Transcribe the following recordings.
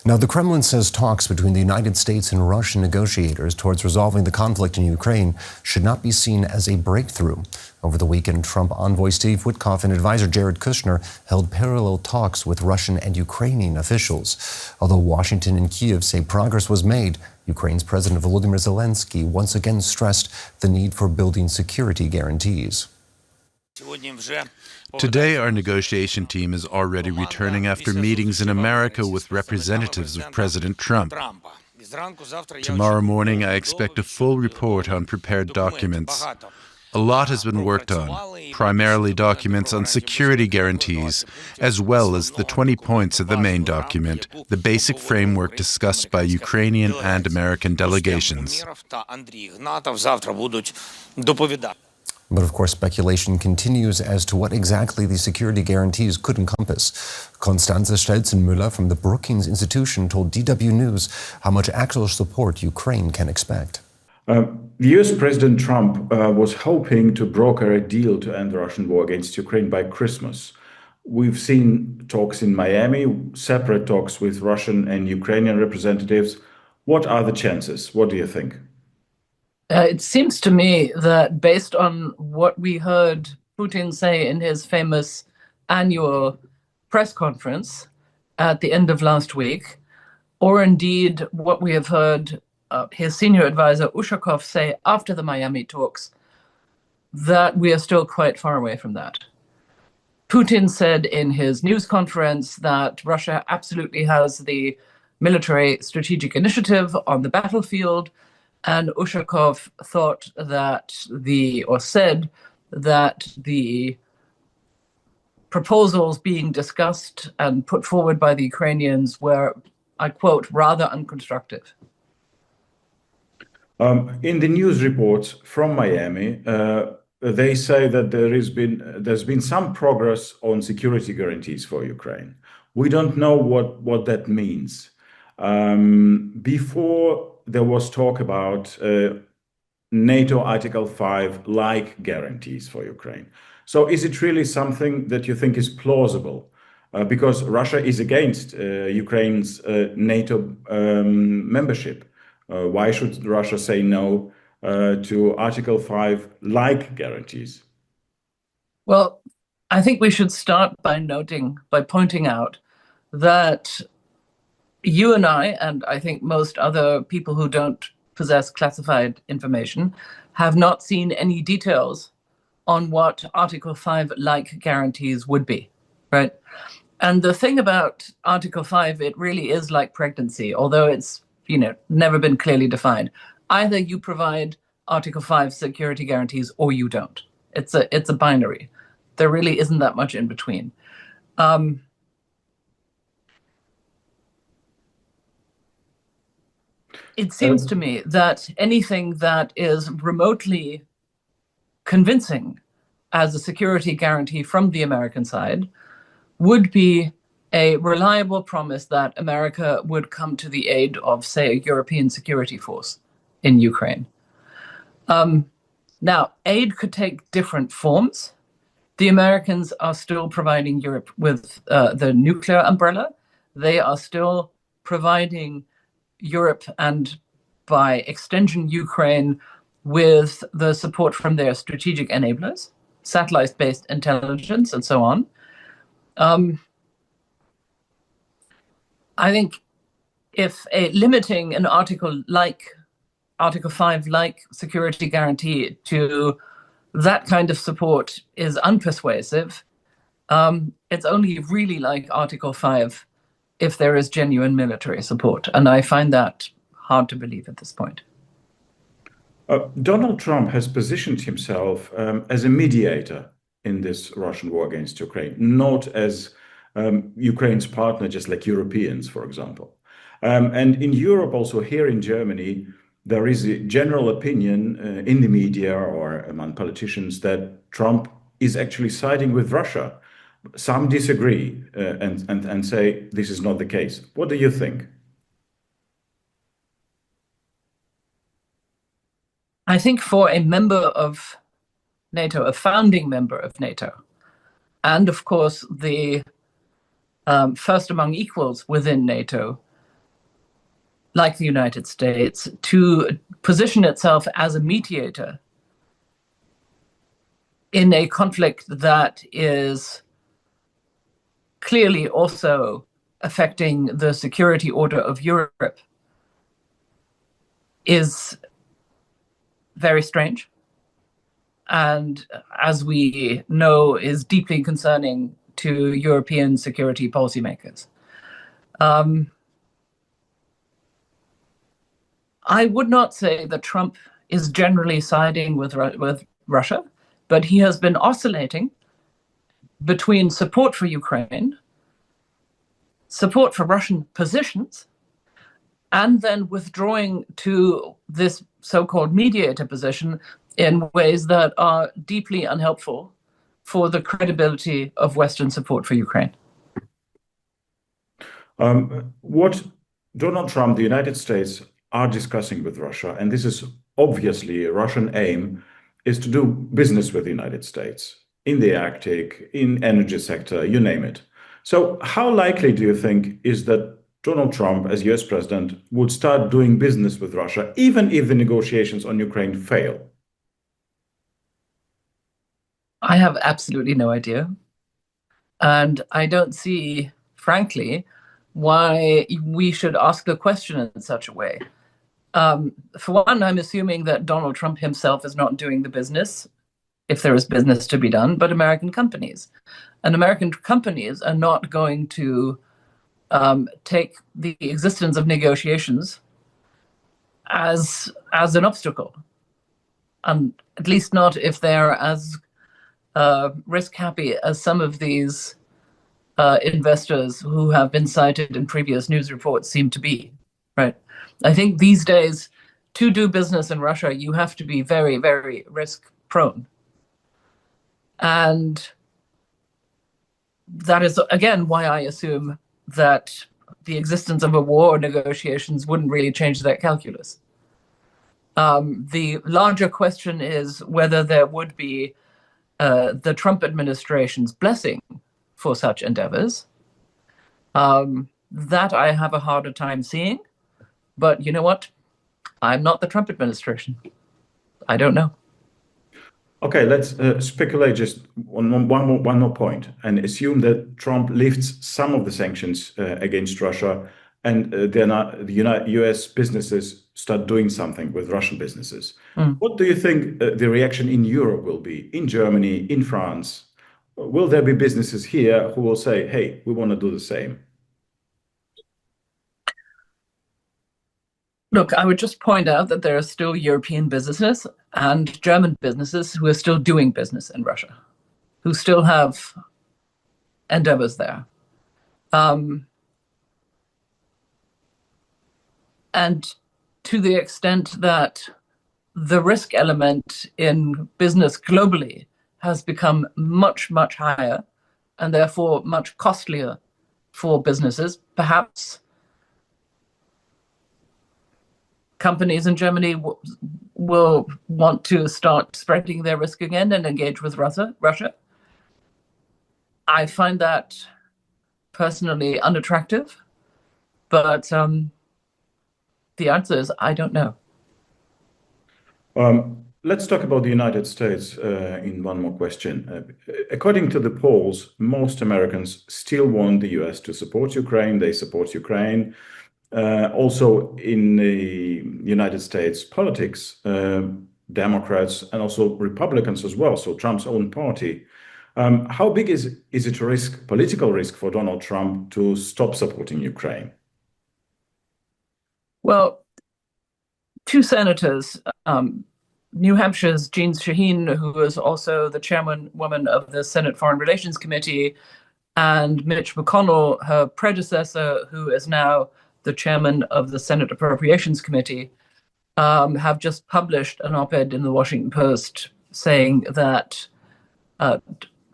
Now, the Kremlin says talks between the United States and Russian negotiators towards resolving the conflict in Ukraine should not be seen as a breakthrough. Over the weekend, Trump envoy Steve Witkoff and advisor Jared Kushner held parallel talks with Russian and Ukrainian officials. Although Washington and Kyiv say progress was made, Ukraine's President Volodymyr Zelensky once again stressed the need for building security guarantees. Today, our negotiation team is already returning after meetings in America with representatives of President Trump. Tomorrow morning, I expect a full report on prepared documents. A lot has been worked on, primarily documents on security guarantees, as well as the 20 points of the main document, the basic framework discussed by Ukrainian and American delegations. But of course, speculation continues as to what exactly the security guarantees could encompass. Constanze Stelzenmüller from the Brookings Institution told DW News how much actual support Ukraine can expect. US President Trump was hoping to broker a deal to end the Russian war against Ukraine by Christmas. We've seen talks in Miami, separate talks with Russian and Ukrainian representatives. What are the chances? What do you think? It seems to me that based on what we heard Putin say in his famous annual press conference at the end of last week, or indeed what we have heard his senior advisor Ushakov say after the Miami talks, that we are still quite far away from that. Putin said in his news conference that Russia absolutely has the military strategic initiative on the battlefield, and Ushakov thought that said that the proposals being discussed and put forward by the Ukrainians were, I quote, rather unconstructive. In the news reports from Miami, they say that there's been some progress on security guarantees for Ukraine. We don't know what that means. Before there was talk about NATO Article 5-like guarantees for Ukraine. So is it really something that you think is plausible? Because Russia is against Ukraine's NATO membership. Why should Russia say no to Article 5-like guarantees? Well, I think we should start by pointing out that you and I think most other people who don't possess classified information, have not seen any details on what Article 5-like guarantees would be, right? And the thing about Article 5, it really is like pregnancy, although it's, never been clearly defined. Either you provide Article 5 security guarantees or you don't. It's a binary. There really isn't that much in between. It seems to me that anything that is remotely convincing as a security guarantee from the American side would be a reliable promise that America would come to the aid of, say, a European security force in Ukraine. Now, aid could take different forms. The Americans are still providing Europe with the nuclear umbrella. They are still providing Europe and, by extension, Ukraine with the support from their strategic enablers, satellite-based intelligence, and so on. I think if limiting an Article 5-like security guarantee to that kind of support is unpersuasive, it's only really like Article 5 if there is genuine military support. And I find that hard to believe at this point. Donald Trump has positioned himself as a mediator in this Russian war against Ukraine, not as Ukraine's partner, just like Europeans, for example. And in Europe, also here in Germany, there is a general opinion in the media or among politicians that Trump is actually siding with Russia. Some disagree and say this is not the case. What do you think? I think for a member of NATO, a founding member of NATO, and of course the first among equals within NATO, like the United States, to position itself as a mediator in a conflict that is clearly also affecting the security order of Europe is very strange, and, as we know, is deeply concerning to European security policymakers. I would not say that Trump is generally siding with Russia, but he has been oscillating between support for Ukraine, support for Russian positions, and then withdrawing to this so-called mediator position in ways that are deeply unhelpful for the credibility of Western support for Ukraine. What Donald Trump, the United States, are discussing with Russia, and this is obviously a Russian aim, is to do business with the United States in the Arctic, in energy sector, you name it. So how likely do you think is that Donald Trump, as US president, would start doing business with Russia, even if the negotiations on Ukraine fail? I have absolutely no idea. And I don't see, frankly, why we should ask the question in such a way. For one, I'm assuming that Donald Trump himself is not doing the business, if there is business to be done, but American companies. And American companies are not going to take the existence of negotiations as an obstacle, at least not if they're as risk happy as some of these investors who have been cited in previous news reports seem to be. Right? I think these days, to do business in Russia, you have to be very, very risk prone. And that is, again, why I assume that the existence of a war or negotiations wouldn't really change that calculus. The larger question is whether there would be the Trump administration's blessing for such endeavors. That I have a harder time seeing. But you know what? I'm not the Trump administration. I don't know. Okay, let's speculate just on one more point and assume that Trump lifts some of the sanctions against Russia, and then the US businesses start doing something with Russian businesses. What do you think the reaction in Europe will be, in Germany, in France? Will there be businesses here who will say, hey, we want to do the same? Look, I would just point out that there are still European businesses and German businesses who are still doing business in Russia, who still have endeavors there. And to the extent that the risk element in business globally has become much, much higher and therefore much costlier for businesses, perhaps companies in Germany will want to start spreading their risk again and engage with Russia. I find that personally unattractive, but the answer is I don't know. Let's talk about the United States in one more question. According to the polls, most Americans still want the US to support Ukraine. They support Ukraine. Also in the United States politics, Democrats and also Republicans as well, so Trump's own party. How big is it a risk, political risk for Donald Trump to stop supporting Ukraine? Well, two senators, New Hampshire's Jean Shaheen, who is also the chairwoman of the Senate Foreign Relations Committee, and Mitch McConnell, her predecessor, who is now the chairman of the Senate Appropriations Committee, have just published an op-ed in the Washington Post saying that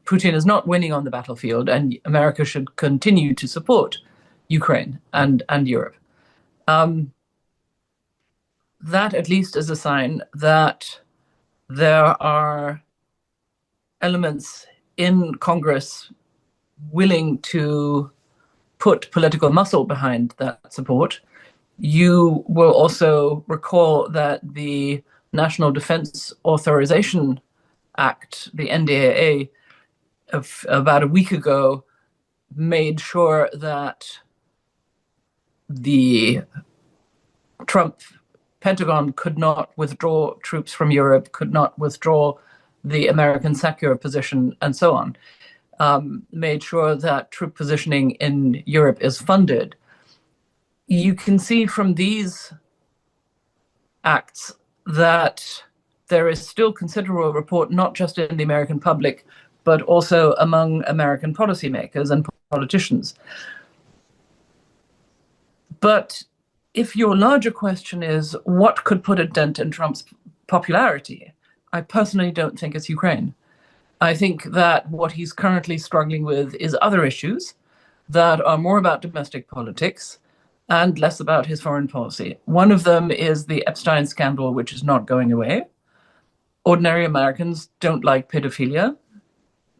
Putin is not winning on the battlefield and America should continue to support Ukraine and Europe. That at least is a sign that there are elements in Congress willing to put political muscle behind that support, You will also recall that the National Defense Authorization Act, the NDAA, of about a week ago, made sure that the Trump Pentagon could not withdraw troops from Europe, could not withdraw the American secure position, and so on. Made sure that troop positioning in Europe is funded. You can see from these acts that there is still considerable rapport, not just in the American public, but also among American policymakers and politicians. But if your larger question is what could put a dent in Trump's popularity, I personally don't think it's Ukraine. I think that what he's currently struggling with is other issues that are more about domestic politics and less about his foreign policy. One of them is the Epstein scandal, which is not going away. Ordinary Americans don't like pedophilia,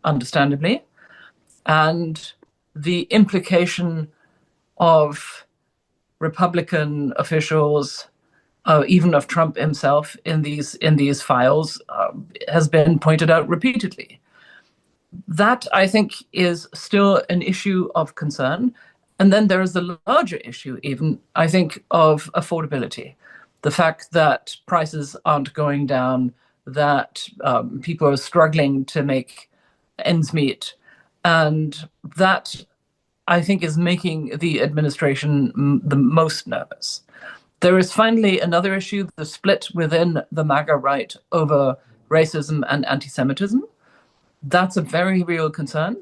understandably. And the implication of Republican officials, even of Trump himself, in these files has been pointed out repeatedly. That, I think, is still an issue of concern. And then there is the larger issue, even, I think, of affordability. The fact that prices aren't going down, that people are struggling to make ends meet. And that, I think, is making the administration the most nervous. There is finally another issue, the split within the MAGA right over racism and anti-Semitism. That's a very real concern,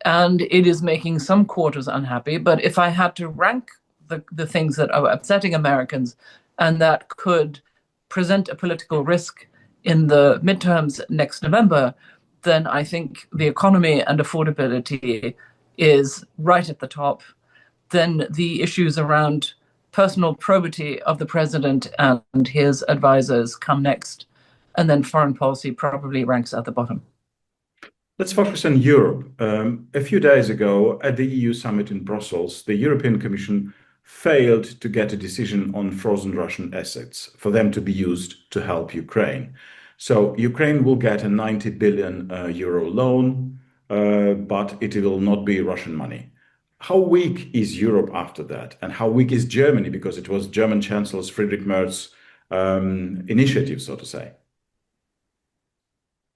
and it is making some quarters unhappy. But if I had to rank the things that are upsetting Americans and that could present a political risk in the midterms next November, then I think the economy and affordability is right at the top. Then the issues around personal probity of the president and his advisors come next. And then foreign policy probably ranks at the bottom. Let's focus on Europe. A few days ago at the EU summit in Brussels, the European Commission failed to get a decision on frozen Russian assets for them to be used to help Ukraine. So Ukraine will get a 90 billion euro loan, but it will not be Russian money. How weak is Europe after that? And how weak is Germany? Because it was German Chancellor Friedrich Merz's initiative, so to say.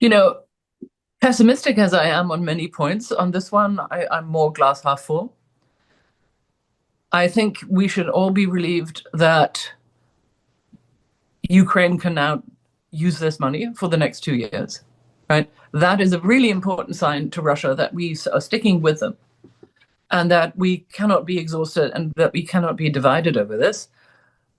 You know, pessimistic as I am on many points, on this one, I'm more glass half full. I think we should all be relieved that Ukraine can now use this money for the next 2 years, right? That is a really important sign to Russia that we are sticking with them and that we cannot be exhausted and that we cannot be divided over this.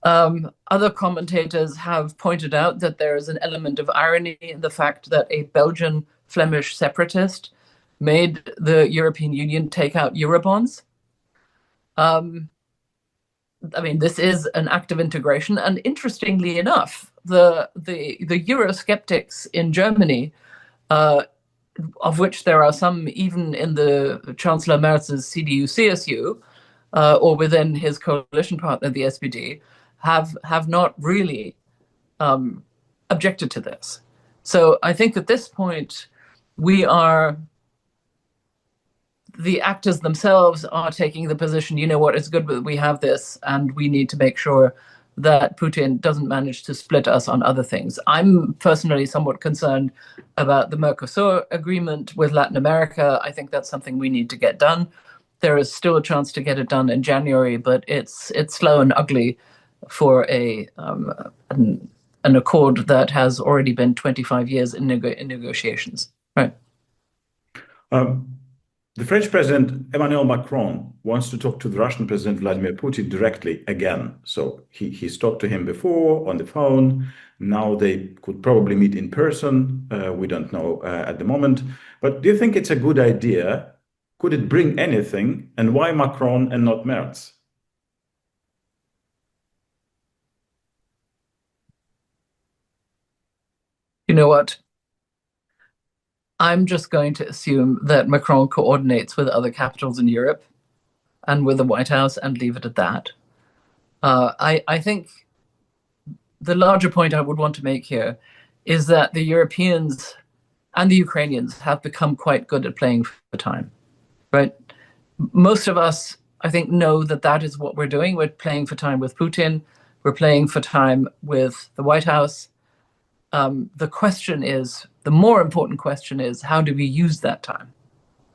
Other commentators have pointed out that there is an element of irony in the fact that a Belgian Flemish separatist made the European Union take out Eurobonds. I mean, this is an act of integration, and interestingly enough, the Eurosceptics in Germany, of which there are some even in the Chancellor Merz's CDU-CSU, or within his coalition partner, the SPD, have not really objected to this. So I think at this point, the actors themselves are taking the position, you know what, it's good that we have this, and we need to make sure that Putin doesn't manage to split us on other things. I'm personally somewhat concerned about the Mercosur agreement with Latin America. I think that's something we need to get done. There is still a chance to get it done in January, but it's slow and ugly for an accord that has already been 25 years in negotiations. Right. The French President Emmanuel Macron wants to talk to the Russian President Vladimir Putin directly again. So he's talked to him before on the phone. Now they could probably meet in person. We don't know at the moment. But do you think it's a good idea? Could it bring anything? And why Macron and not Merz? You know what? I'm just going to assume that Macron coordinates with other capitals in Europe and with the White House and leave it at that. I think the larger point I would want to make here is that the Europeans and the Ukrainians have become quite good at playing for time, right? Most of us, I think, know that that is what we're doing. We're playing for time with Putin. We're playing for time with the White House. The more important question is, how do we use that time,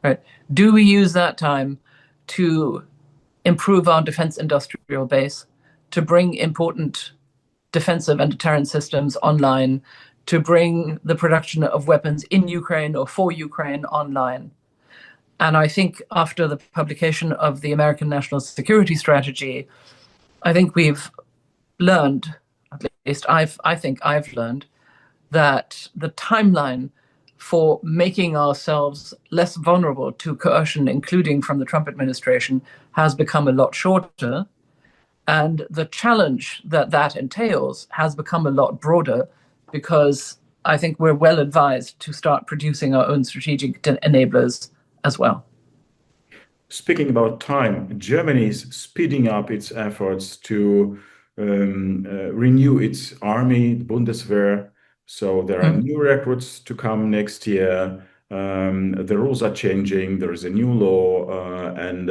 right? Do we use that time to improve our defense industrial base, to bring important defensive and deterrent systems online, to bring the production of weapons in Ukraine or for Ukraine online? And I think after the publication of the American National Security Strategy, I think we've learned, at least I think I've learned, that the timeline for making ourselves less vulnerable to coercion, including from the Trump administration, has become a lot shorter. And the challenge that that entails has become a lot broader, because I think we're well advised to start producing our own strategic enablers as well. Speaking about time, Germany is speeding up its efforts to renew its army, the Bundeswehr. So there are new recruits to come next year. The rules are changing. There is a new law. And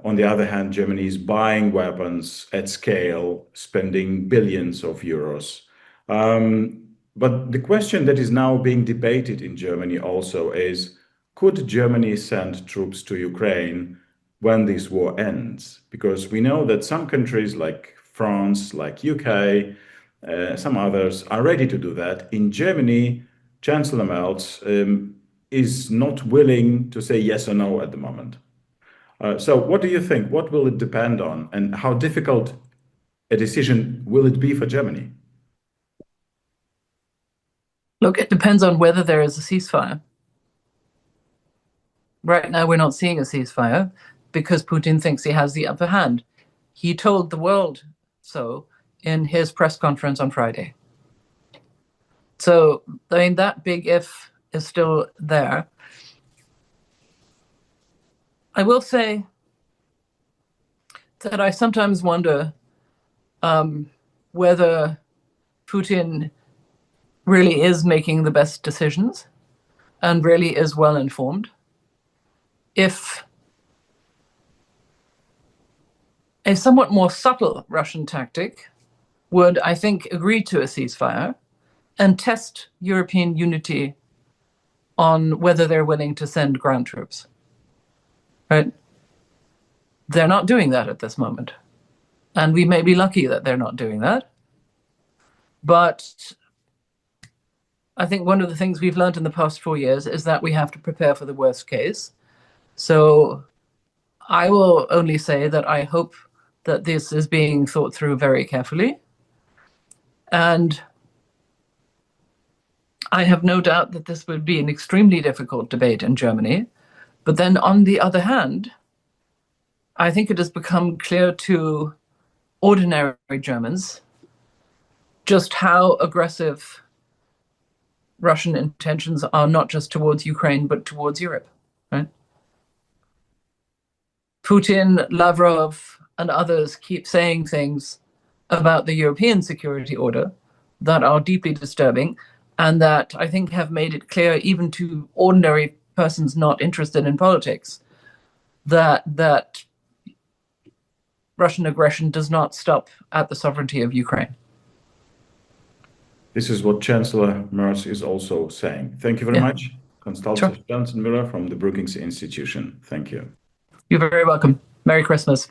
on the other hand, Germany is buying weapons at scale, spending billions of euros. But the question that is now being debated in Germany also is, could Germany send troops to Ukraine when this war ends? Because we know that some countries like France, like UK, some others are ready to do that. In Germany, Chancellor Merz is not willing to say yes or no at the moment. So what do you think? What will it depend on? And how difficult a decision will it be for Germany? Look, it depends on whether there is a ceasefire. Right now, we're not seeing a ceasefire because Putin thinks he has the upper hand. He told the world so in his press conference on Friday. So, I mean, that big if is still there. I will say that I sometimes wonder whether Putin really is making the best decisions and really is well informed. If a somewhat more subtle Russian tactic would, I think, agree to a ceasefire and test European unity on whether they're willing to send ground troops, right? They're not doing that at this moment. And we may be lucky that they're not doing that. But I think one of the things we've learned in the past 4 years is that we have to prepare for the worst case. So I will only say that I hope that this is being thought through very carefully. And I have no doubt that this would be an extremely difficult debate in Germany. But then on the other hand, I think it has become clear to ordinary Germans just how aggressive Russian intentions are, not just towards Ukraine, but towards Europe, right? Putin, Lavrov, and others keep saying things about the European security order that are deeply disturbing and that I think have made it clear, even to ordinary persons not interested in politics, that Russian aggression does not stop at the sovereignty of Ukraine. This is what Chancellor Merz is also saying. Thank you very much, Constanze Janssen-Müller from the Brookings Institution. Thank you. You're very welcome. Merry Christmas.